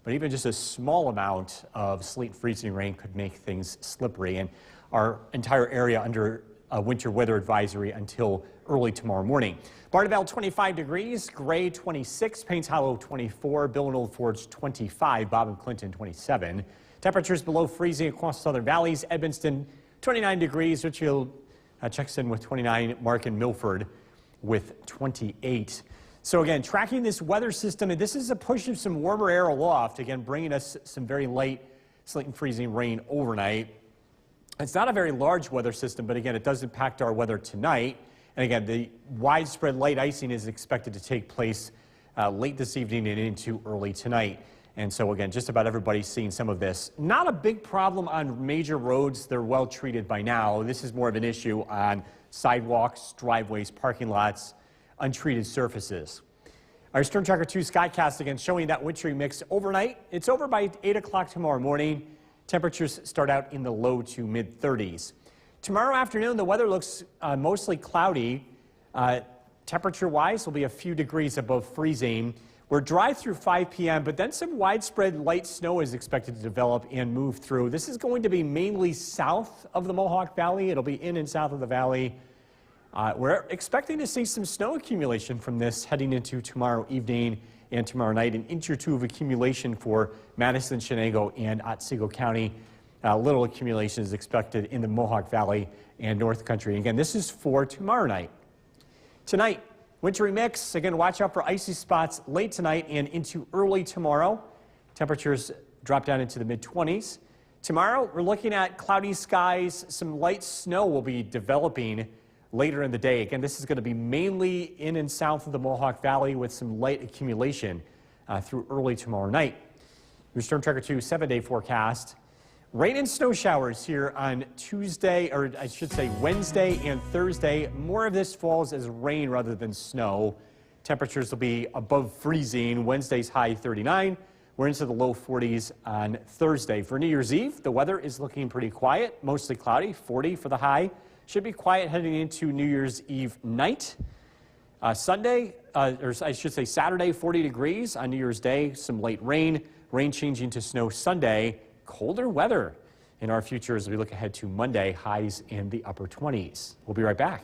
but even just a small amount of sleet and freezing rain could make things slippery. And our entire area under winter weather advisory until early tomorrow morning. Barneveld 25 degrees, Gray 26, Paynes Hollow 24, Bill and Old Forge 25, Bob and Clinton 27. Temperatures below freezing across southern valleys. Evanston 29 degrees, Richfield checks in with 29, Mark and Milford with 28. So again, tracking this weather system, and this is a push of some warmer air aloft, again, bringing us some very light sleet and freezing rain overnight. It's not a very large weather system, but again, it does impact our weather tonight. And again, the widespread light icing is expected to take place late this evening and into early tonight. And so again, just about everybody's seeing some of this. Not a big problem on major roads. They're well treated by now. This is more of an issue on sidewalks, driveways, parking lots, untreated surfaces. Our Storm Tracker 2 Skycast again showing that wintry mix overnight. It's over by 8 o'clock tomorrow morning. Temperatures start out in the low to mid 30s. Tomorrow afternoon, the weather looks mostly cloudy. Temperature-wise, will be a few degrees above freezing. We're dry through 5 p.m., but then some widespread light snow is expected to develop and move through. This is going to be mainly south of the Mohawk Valley. It'll be in and south of the valley. We're expecting to see some snow accumulation from this heading into tomorrow evening and tomorrow night. An inch or two of accumulation for Madison, Chenango, and Otsego County. Little accumulation is expected in the Mohawk Valley and North Country. Again, this is for tomorrow night. Tonight, wintry mix. Again, watch out for icy spots late tonight and into early tomorrow. Temperatures drop down into the mid-20s. Tomorrow, we're looking at cloudy skies. Some light snow will be developing later in the day. Again, this is going to be mainly in and south of the Mohawk Valley with some light accumulation through early tomorrow night. Your Storm Tracker 2 7-day forecast. Rain and snow showers here on Tuesday, or I should say Wednesday and Thursday. More of this falls as rain rather than snow. Temperatures will be above freezing. Wednesday's high 39. We're into the low 40s on Thursday. For New Year's Eve, the weather is looking pretty quiet, mostly cloudy, 40 for the high. Should be quiet heading into New Year's Eve night. Saturday, 40 degrees on New Year's Day. Some late rain. Rain changing to snow Sunday. Colder weather in our future as we look ahead to Monday. Highs in the upper 20s. We'll be right back.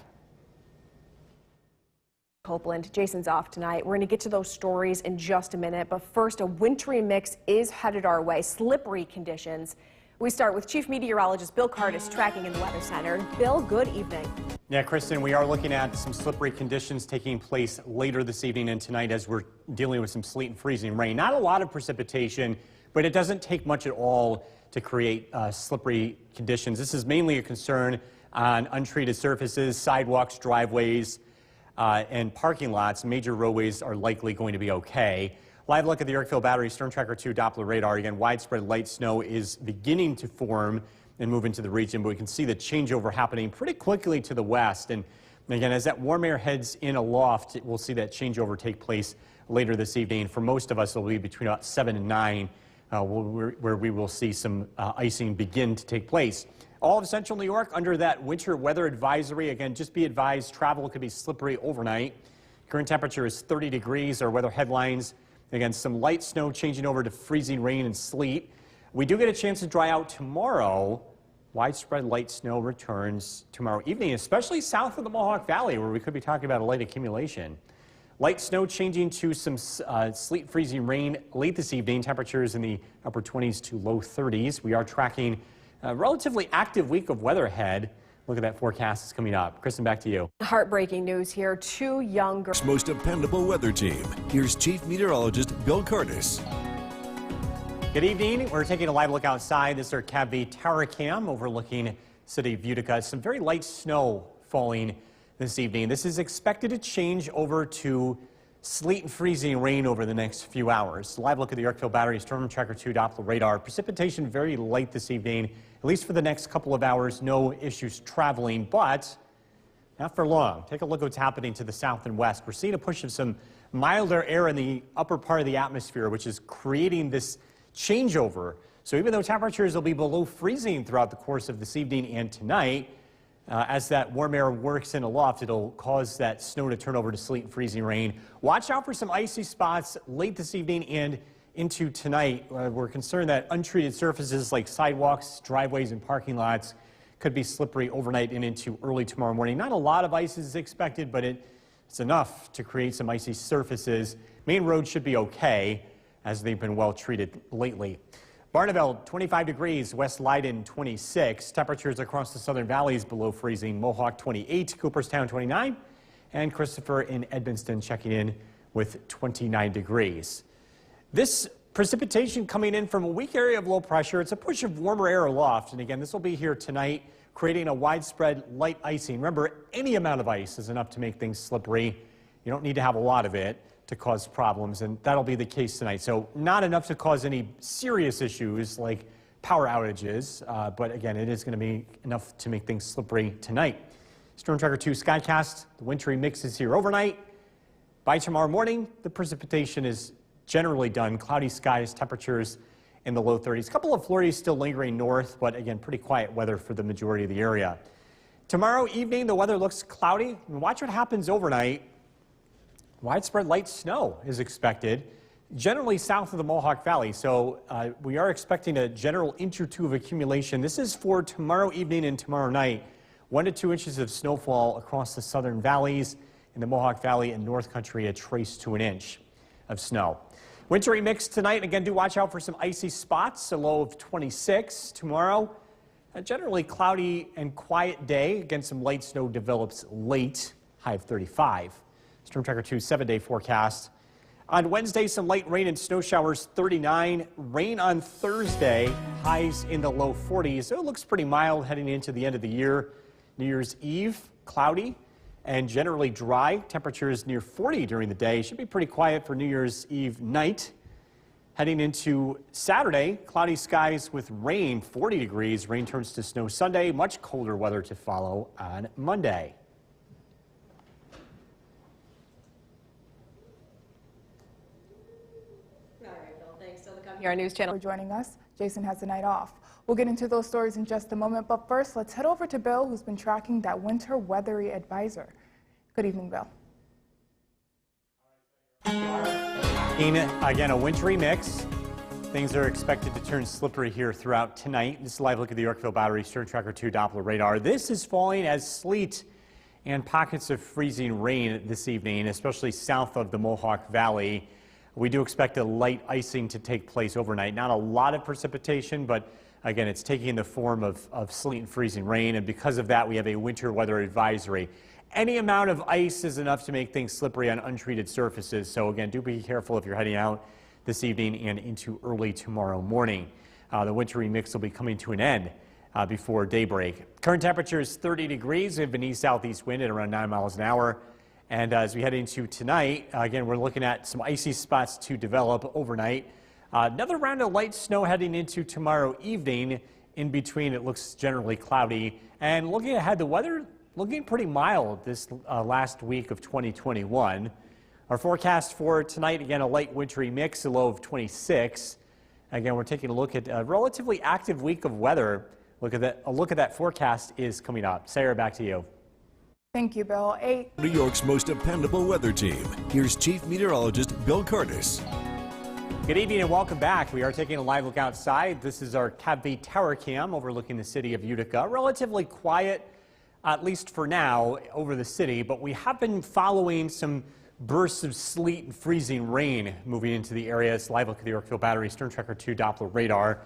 Copeland, Jason's off tonight. We're going to get to those stories in just a minute. But first, a wintry mix is headed our way. Slippery conditions. We start with Chief Meteorologist Bill Curtis tracking in the Weather Center. Bill, good evening. Yeah, Kristen, we are looking at some slippery conditions taking place later this evening and tonight as we're dealing with some sleet and freezing rain. Not a lot of precipitation, but it doesn't take much at all to create slippery conditions. This is mainly a concern on untreated surfaces, sidewalks, driveways, and parking lots. Major roadways are likely going to be okay. Live look at the Yorkville Battery Storm Tracker 2 Doppler radar. Again, widespread light snow is beginning to form and move into the region, but we can see the changeover happening pretty quickly to the west. And again, as that warm air heads in aloft, we'll see that changeover take place later this evening. For most of us, it'll be between about 7 and 9, where we will see some icing begin to take place. All of central New York under that winter weather advisory. Again, just be advised, travel could be slippery overnight. Current temperature is 30 degrees. Our weather headlines. Again, some light snow changing over to freezing rain and sleet. We do get a chance to dry out tomorrow. Widespread light snow returns tomorrow evening, especially south of the Mohawk Valley, where we could be talking about a light accumulation. Light snow changing to some sleet, freezing rain late this evening. Temperatures in the upper 20s to low 30s. We are tracking a relatively active week of weather ahead. Look at that forecast is coming up. Kristen, back to you. Heartbreaking news here. 2 young girls. Most dependable weather team. Here's Chief Meteorologist Bill Curtis. Good evening. We're taking a live look outside. This is our CAV Tower Cam overlooking City of Utica. Some very light snow falling this evening. This is expected to change over to sleet and freezing rain over the next few hours. Live look at the Yorkville Battery Storm Tracker 2 Doppler radar. Precipitation very light this evening, at least for the next couple of hours. No issues traveling, but not for long. Take a look at what's happening to the south and west. We're seeing a push of some milder air in the upper part of the atmosphere, which is creating this changeover. So even though temperatures will be below freezing throughout the course of this evening and tonight, as that warm air works in aloft, it'll cause that snow to turn over to sleet and freezing rain. Watch out for some icy spots late this evening and into tonight. We're concerned that untreated surfaces like sidewalks, driveways, and parking lots could be slippery overnight and into early tomorrow morning. Not a lot of ice is expected, but it's enough to create some icy surfaces. Main roads should be okay, as they've been well treated lately. Barneveld, 25 degrees, West Leiden, 26. Temperatures across the southern valleys below freezing. Mohawk, 28. Cooperstown, 29. And Christopher in Edmonston checking in with 29 degrees. This precipitation coming in from a weak area of low pressure. It's a push of warmer air aloft. And again, this will be here tonight, creating a widespread light icing. Remember, any amount of ice is enough to make things slippery. You don't need to have a lot of it to cause problems, and that'll be the case tonight. So not enough to cause any serious issues like power outages, but again, it is going to be enough to make things slippery tonight. Storm Tracker 2 Skycast, the wintry mix is here overnight. By tomorrow morning, the precipitation is generally done. Cloudy skies, temperatures in the low 30s. A couple of flurries still lingering north, but again, pretty quiet weather for the majority of the area. Tomorrow evening, the weather looks cloudy. And watch what happens overnight. Widespread light snow is expected, generally south of the Mohawk Valley. So we are expecting a general inch or two of accumulation. This is for tomorrow evening and tomorrow night. 1 to 2 inches of snowfall across the southern valleys. In the Mohawk Valley and North Country, a trace to an inch of snow. Wintry mix tonight. Again, do watch out for some icy spots. A low of 26 tomorrow. A generally cloudy and quiet day. Again, some light snow develops late. High of 35. Storm Tracker 2 7-day forecast. On Wednesday, some light rain and snow showers, 39. Rain on Thursday, highs in the low 40s. So it looks pretty mild heading into the end of the year. New Year's Eve, cloudy and generally dry. Temperatures near 40 during the day. Should be pretty quiet for New Year's Eve night. Heading into Saturday, cloudy skies with rain, 40 degrees. Rain turns to snow Sunday. Much colder weather to follow on Monday. Here on News Channel. For joining us. Jason has the night off. We'll get into those stories in just a moment, but first let's head over to Bill, who's been tracking that winter weathery advisor. Good evening, Bill. Again, a wintry mix. Things are expected to turn slippery here throughout tonight. This is a live look at the Yorkville Battery Storm Tracker 2 Doppler radar. This is falling as sleet and pockets of freezing rain this evening, especially south of the Mohawk Valley. We do expect a light icing to take place overnight. Not a lot of precipitation, but again, it's taking the form of sleet and freezing rain, and because of that, we have a winter weather advisory. Any amount of ice is enough to make things slippery on untreated surfaces, so again, do be careful if you're heading out this evening and into early tomorrow morning. The wintry mix will be coming to an end before daybreak. Current temperature is 30 degrees. We have an east-southeast wind at around 9 miles an hour. And as we head into tonight, again, we're looking at some icy spots to develop overnight. Another round of light snow heading into tomorrow evening. In between, it looks generally cloudy. And looking ahead, the weather looking pretty mild this last week of 2021. Our forecast for tonight, again, a light wintry mix, a low of 26. Again, we're taking a look at a relatively active week of weather. A look at that forecast is coming up. Sarah, back to you. Thank you, Bill. New York's most dependable weather team. Here's Chief Meteorologist Bill Curtis. Good evening and welcome back. We are taking a live look outside. This is our CAB tower cam overlooking the city of Utica. Relatively quiet, at least for now, over the city, but we have been following some bursts of sleet and freezing rain moving into the area. It's a live look at the Yorkville Battery Storm Tracker 2 Doppler radar.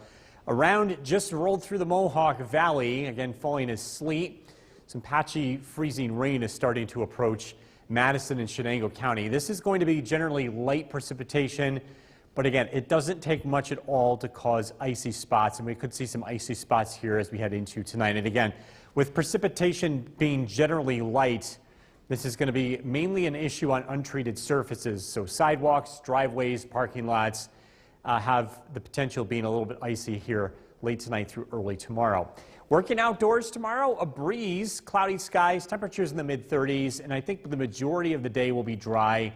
Around just rolled through the Mohawk Valley, again falling as sleet. Some patchy freezing rain is starting to approach Madison and Chenango County. This is going to be generally light precipitation, but again, it doesn't take much at all to cause icy spots, and we could see some icy spots here as we head into tonight. And again, with precipitation being generally light, this is going to be mainly an issue on untreated surfaces. So sidewalks, driveways, parking lots have the potential of being a little bit icy here late tonight through early tomorrow. Working outdoors tomorrow, a breeze, cloudy skies, temperatures in the mid-30s, and I think the majority of the day will be dry.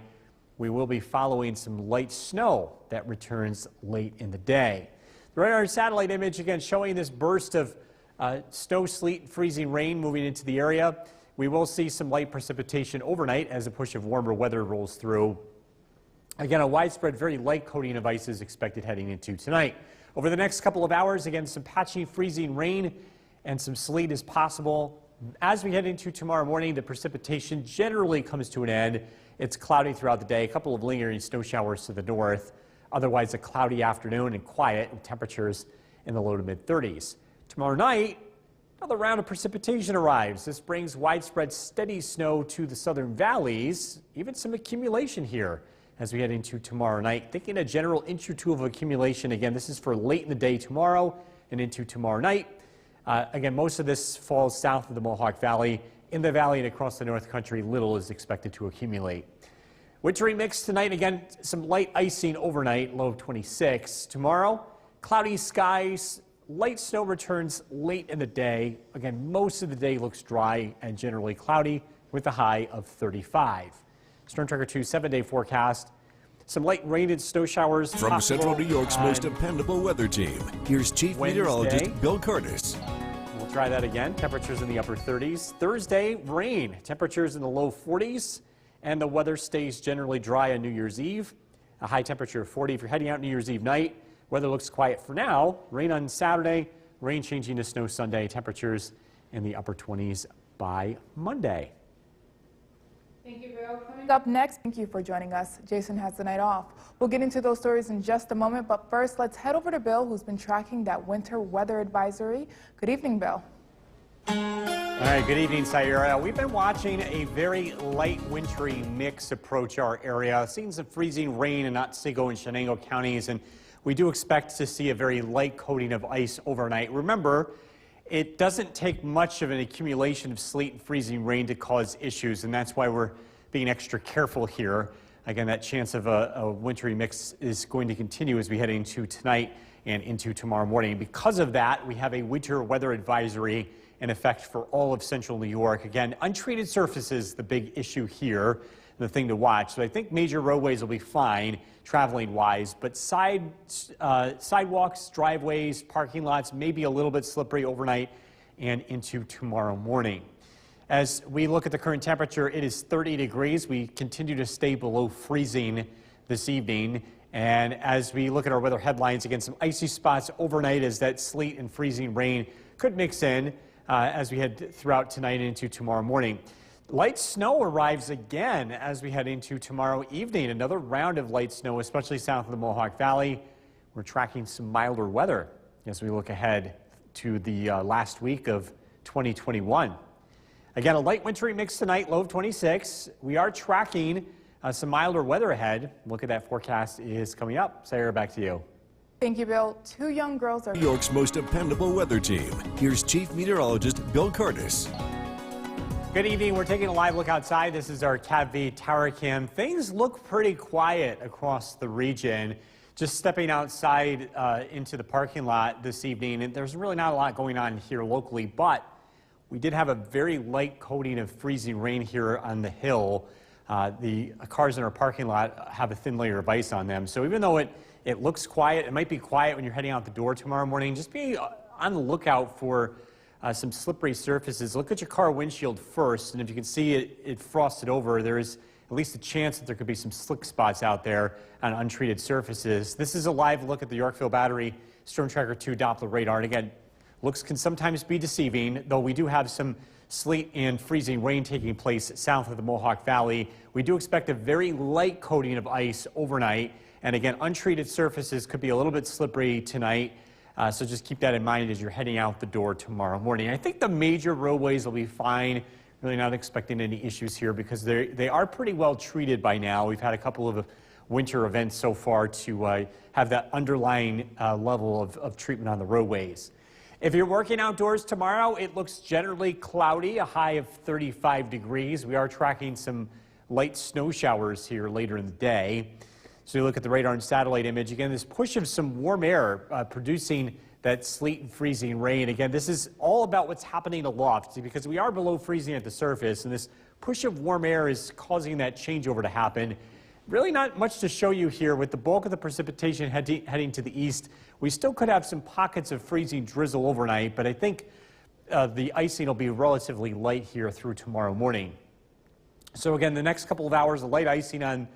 We will be following some light snow that returns late in the day. The radar satellite image again showing this burst of snow, sleet, and freezing rain moving into the area. We will see some light precipitation overnight as a push of warmer weather rolls through. Again, a widespread, very light coating of ice is expected heading into tonight. Over the next couple of hours, again, some patchy freezing rain and some sleet is possible. As we head into tomorrow morning, the precipitation generally comes to an end. It's cloudy throughout the day, a couple of lingering snow showers to the north. Otherwise, a cloudy afternoon and quiet, with temperatures in the low to mid 30s. Tomorrow night, another round of precipitation arrives. This brings widespread steady snow to the southern valleys, even some accumulation here as we head into tomorrow night. Thinking a general inch or two of accumulation. Again, this is for late in the day tomorrow and into tomorrow night. Again, most of this falls south of the Mohawk Valley. In the valley and across the North Country, little is expected to accumulate. Wintry mix tonight. Again, some light icing overnight, low of 26. Tomorrow, cloudy skies, light snow returns late in the day. Again, most of the day looks dry and generally cloudy with a high of 35. Storm Tracker 2 7-day forecast. Some light rain and snow showers From possible Central New York's most on dependable weather team, here's Chief Wednesday. Meteorologist Bill Curtis. We'll try that again. Temperatures in the upper 30s. Thursday, rain. Temperatures in the low 40s. And the weather stays generally dry on New Year's Eve. A high temperature of 40 if you're heading out New Year's Eve night. Weather looks quiet for now. Rain on Saturday. Rain changing to snow Sunday. Temperatures in the upper 20s by Monday. Thank you, Bill. Coming up next, thank you for joining us. Jason has the night off. We'll get into those stories in just a moment, but first, let's head over to Bill, who's been tracking that winter weather advisory. Good evening, Bill. All right, good evening, Sayura. We've been watching a very light wintry mix approach our area, seeing some freezing rain in Otsego and Shenango counties, and we do expect to see a very light coating of ice overnight. Remember, it doesn't take much of an accumulation of sleet and freezing rain to cause issues, and that's why we're being extra careful here. Again, that chance of a wintry mix is going to continue as we head into tonight and into tomorrow morning. Because of that, we have a winter weather advisory in effect for all of central New York. Again, untreated surfaces, the big issue here, the thing to watch. So I think major roadways will be fine traveling-wise, but sidewalks, driveways, parking lots may be a little bit slippery overnight and into tomorrow morning. As we look at the current temperature, it is 30 degrees. We continue to stay below freezing this evening. And as we look at our weather headlines, again, some icy spots overnight as that sleet and freezing rain could mix in as we head throughout tonight and into tomorrow morning. Light snow arrives again as we head into tomorrow evening. Another round of light snow, especially south of the Mohawk Valley. We're tracking some milder weather as we look ahead to the last week of 2021. Again, a light wintry mix tonight, low of 26. We are tracking some milder weather ahead. Look at that forecast is coming up. Sarah, back to you. Thank you, Bill. Two young girls are New York's most dependable weather team, here's Chief Meteorologist Bill Curtis. Good evening. We're taking a live look outside. This is our CATV Tower Cam. Things look pretty quiet across the region. Just stepping outside into the parking lot this evening, and there's really not a lot going on here locally, but we did have a very light coating of freezing rain here on the hill. The cars in our parking lot have a thin layer of ice on them. So even though it looks quiet, it might be quiet when you're heading out the door tomorrow morning. Just be on the lookout for some slippery surfaces. Look at your car windshield first, and if you can see it frosted over, there is at least a chance that there could be some slick spots out there on untreated surfaces. This is a live look at the Yorkville Battery Storm Tracker 2 Doppler radar. And again, looks can sometimes be deceiving, though we do have some sleet and freezing rain taking place south of the Mohawk Valley. We do expect a very light coating of ice overnight. And again, untreated surfaces could be a little bit slippery tonight. So just keep that in mind as you're heading out the door tomorrow morning. I think the major roadways will be fine. Really not expecting any issues here because they are pretty well treated by now. We've had a couple of winter events so far to have that underlying level of treatment on the roadways. If you're working outdoors tomorrow, it looks generally cloudy, a high of 35 degrees. We are tracking some light snow showers here later in the day. So you look at the radar and satellite image. Again, this push of some warm air producing that sleet and freezing rain. Again, this is all about what's happening aloft because we are below freezing at the surface, and this push of warm air is causing that changeover to happen. Really not much to show you here with the bulk of the precipitation heading to the east. We still could have some pockets of freezing drizzle overnight, but I think the icing will be relatively light here through tomorrow morning. So again, the next couple of hours, the light icing on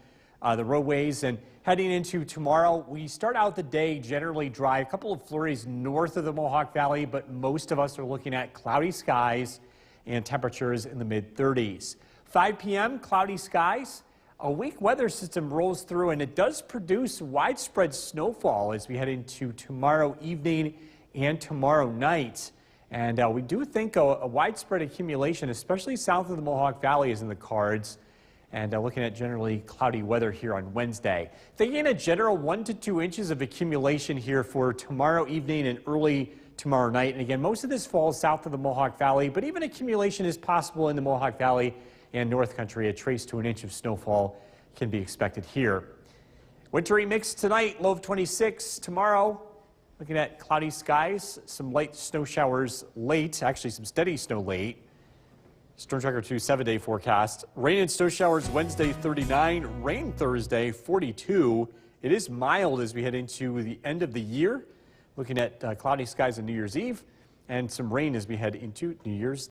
the roadways. And heading into tomorrow, we start out the day generally dry. A couple of flurries north of the Mohawk Valley, but most of us are looking at cloudy skies and temperatures in the mid-30s. 5 p.m., cloudy skies. A weak weather system rolls through, and it does produce widespread snowfall as we head into tomorrow evening and tomorrow night. And we do think a widespread accumulation, especially south of the Mohawk Valley, is in the cards. And looking at generally cloudy weather here on Wednesday. Thinking a general 1 to 2 inches of accumulation here for tomorrow evening and early tomorrow night. And again, most of this falls south of the Mohawk Valley, but even accumulation is possible in the Mohawk Valley and North Country. A trace to an inch of snowfall can be expected here. Wintry mix tonight, low of 26. Tomorrow, looking at cloudy skies, some light snow showers late, actually some steady snow late. Storm Tracker 2 7-day forecast. Rain and snow showers Wednesday 39, rain Thursday 42. It is mild as we head into the end of the year. Looking at cloudy skies on New Year's Eve and some rain as we head into New Year's